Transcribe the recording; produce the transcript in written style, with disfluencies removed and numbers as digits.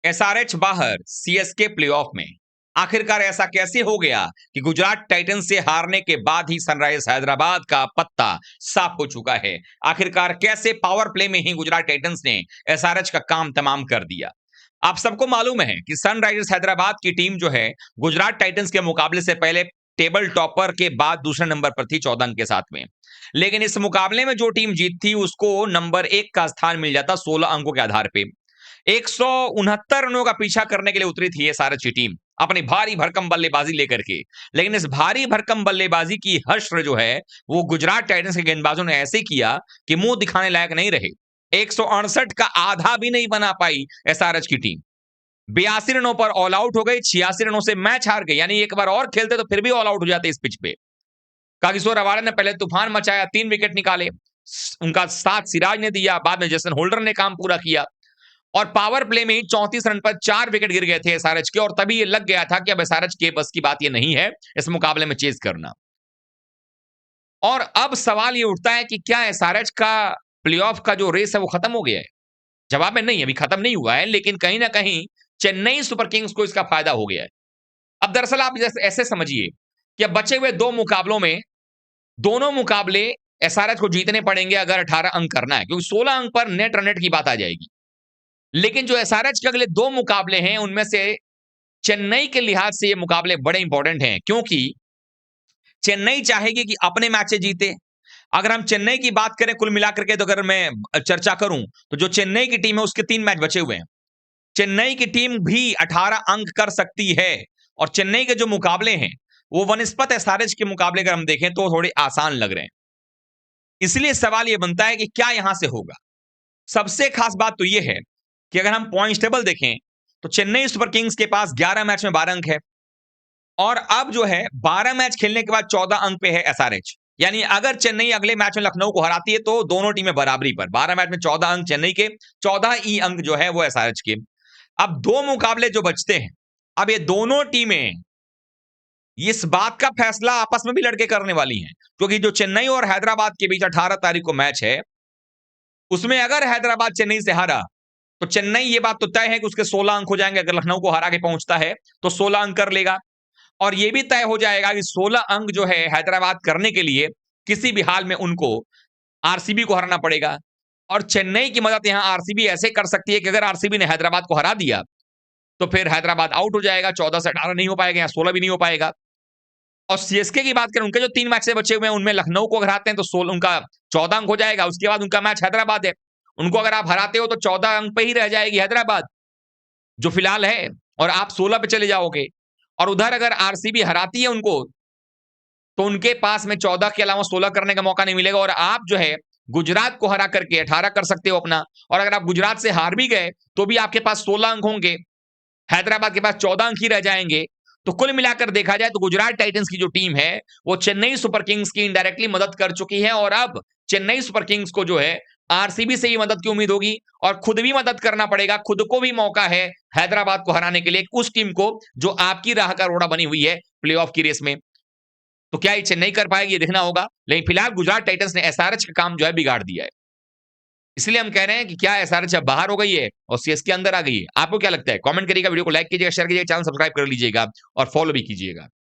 SRH बाहर, CSK playoff में। आखिरकार ऐसा कैसे हो गया कि गुजरात टाइटंस से हारने के बाद ही सनराइजर्स हैदराबाद का पत्ता साफ हो चुका है? आखिरकार कैसे पावर प्ले में ही गुजरात टाइटंस ने एसआरएच का काम तमाम कर दिया? आप सबको मालूम है कि सनराइजर्स हैदराबाद की टीम जो है, गुजरात टाइटंस के मुकाबले से पहले टेबल टॉपर के बाद दूसरे नंबर पर थी 14 अंक के साथ में। लेकिन इस मुकाबले में जो टीम जीतती उसको नंबर 1 का स्थान मिल जाता 16 अंकों के आधार पे। 169 रनों का पीछा करने के लिए उतरी थी ये सारची टीम अपनी भारी भरकम बल्लेबाजी लेकर के। लेकिन इस भारी भरकम बल्लेबाजी की हश्र जो है वो गुजरात टाइटंस के गेंदबाजों ने ऐसे किया कि मुंह दिखाने लायक नहीं रहे। 168 का आधा भी नहीं बना पाई एसआरएच की टीम। 82 रनों पर ऑल आउट हो गई, 86 रनों से मैच हार गई। यानी एक बार और खेलते तो फिर भी ऑल आउट हो जाते इस पिच पे। कागिसो रबाडा ने पहले तूफान मचाया, 3 विकेट निकाले, उनका साथ सिराज ने दिया, बाद में जेसन होल्डर ने काम पूरा किया और पावर प्ले में ही 34 रन पर 4 विकेट गिर गए थे एसआरएच के और तभी ये लग गया था कि अब एसआरएच के बस की बात ये नहीं है इस मुकाबले में चेज करना। और अब सवाल ये उठता है कि क्या एसआरएच का प्लेऑफ का जो रेस है वो खत्म हो गया है? जवाब में नहीं, अभी खत्म नहीं हुआ है, लेकिन कहीं ना कहीं चेन्नई सुपर किंग्स को इसका फायदा हो गया है। अब दरअसल आप ऐसे समझिए कि अब बचे हुए 2 मुकाबलों में दोनों मुकाबले एसआरएच को जीतने पड़ेंगे अगर 18 अंक करना है, क्योंकि 16 अंक पर नेट रन रेट की बात आ जाएगी। लेकिन जो एसआरएच के अगले 2 मुकाबले हैं उनमें से चेन्नई के लिहाज से ये मुकाबले बड़े इंपॉर्टेंट हैं, क्योंकि चेन्नई चाहेगी कि अपने मैचेस जीते। अगर हम चेन्नई की बात करें कुल मिलाकर के, तो अगर मैं चर्चा करूं तो जो चेन्नई की टीम है उसके 3 मैच बचे हुए हैं। चेन्नई की टीम भी 18 अंक कर सकती है और चेन्नई के जो मुकाबले हैं वो वनस्पत एसआरएच के मुकाबले अगर हम देखें तो थोड़े आसान लग रहे हैं। इसलिए सवाल ये बनता है कि क्या यहां से होगा। सबसे खास बात तो ये है कि अगर हम पॉइंट्स टेबल देखें तो चेन्नई सुपर किंग्स के पास 11 मैच में 12 अंक है और अब जो है 12 मैच खेलने के बाद 14 अंक पे है एसआरएच। यानी अगर चेन्नई अगले मैच में लखनऊ को हराती है तो दोनों टीमें बराबरी पर, 12 मैच में 14 अंक चेन्नई के, 14 ही अंक जो है वो एसआरएच के। अब 2 मुकाबले जो बचते हैं, अब ये दोनों टीमें इस बात का फैसला आपस में भी लड़के करने वाली हैं, क्योंकि जो चेन्नई और हैदराबाद के बीच 18 तारीख को मैच है उसमें अगर हैदराबाद चेन्नई से हारा तो चेन्नई ये बात तो तय है कि उसके 16 अंक हो जाएंगे। अगर लखनऊ को हरा के पहुंचता है तो 16 अंक कर लेगा और यह भी तय हो जाएगा कि 16 अंक जो है हैदराबाद करने के लिए किसी भी हाल में उनको आरसीबी को हराना पड़ेगा। और चेन्नई की मदद यहां आरसीबी ऐसे कर सकती है कि अगर आरसीबी ने हैदराबाद को हरा दिया तो फिर हैदराबाद आउट हो जाएगा, 14 से 18 नहीं हो पाएगा या 16 भी नहीं हो पाएगा। और सीएसके की बात करें, उनके जो 3 मैच से बचे हुए हैं उनमें लखनऊ को हराते हैं तो 16 उनका 14 अंक हो जाएगा। उसके बाद उनका मैच हैदराबाद है, उनको अगर आप हराते हो तो 14 अंक पे ही रह जाएगी हैदराबाद जो फिलहाल है और आप 16 पे चले जाओगे। और उधर अगर आरसीबी हराती है उनको तो उनके पास में 14 के अलावा 16 करने का मौका नहीं मिलेगा और आप जो है गुजरात को हरा करके 18 कर सकते हो अपना। और अगर आप गुजरात से हार भी गए तो भी आपके पास 16 अंक होंगे, हैदराबाद के पास 14 अंक ही रह जाएंगे। तो कुल मिलाकर देखा जाए तो गुजरात टाइटंस की जो टीम है वो चेन्नई सुपर किंग्स की इनडायरेक्टली मदद कर चुकी है और अब चेन्नई सुपर किंग्स को जो है आरसीबी से ही मदद की उम्मीद होगी और खुद भी मदद करना पड़ेगा। खुद को भी मौका है हैदराबाद को हराने के लिए, उस टीम को जो आपकी राह का रोड़ा बनी हुई है प्लेऑफ की रेस में। तो क्या ये चेन्नई कर पाएगी, ये देखना होगा। लेकिन फिलहाल गुजरात टाइटंस ने एसआरएच का काम जो है बिगाड़ दिया है। इसलिए हम कह रहे हैं कि क्या एसआरएच अब बाहर हो गई है और सीएसके अंदर आ गई है? आपको क्या लगता है? कमेंट करिएगा, वीडियो को लाइक कीजिएगा, शेयर कीजिएगा, चैनल सब्सक्राइब कर लीजिएगा और फॉलो भी कीजिएगा।